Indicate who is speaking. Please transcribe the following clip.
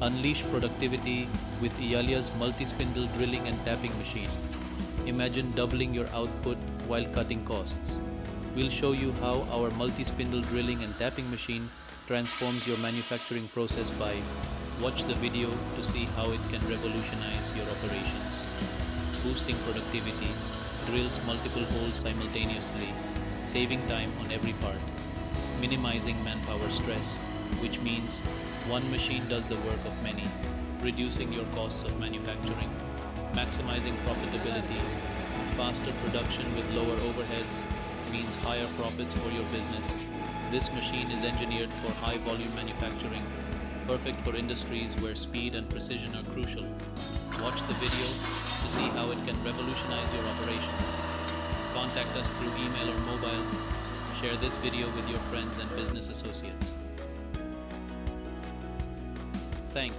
Speaker 1: Unleash productivity with Iyalia's multi-spindle drilling and tapping machine. Imagine doubling your output while cutting costs. We'll show you how our multi-spindle drilling and tapping machine transforms your manufacturing process by watch the video to see how it can revolutionize your operations. Boosting productivity, drills multiple holes simultaneously, saving time on every part. Minimizing manpower stress, which means one machine does the work of many, reducing your costs of manufacturing. Maximizing profitability, faster production with lower overheads means higher profits for your business. This machine is engineered for high volume manufacturing, perfect for industries where speed and precision are crucial. Watch the video to see how it can revolutionize your operations. Contact us through email or mobile. Share this video with your friends and business associates. Thanks.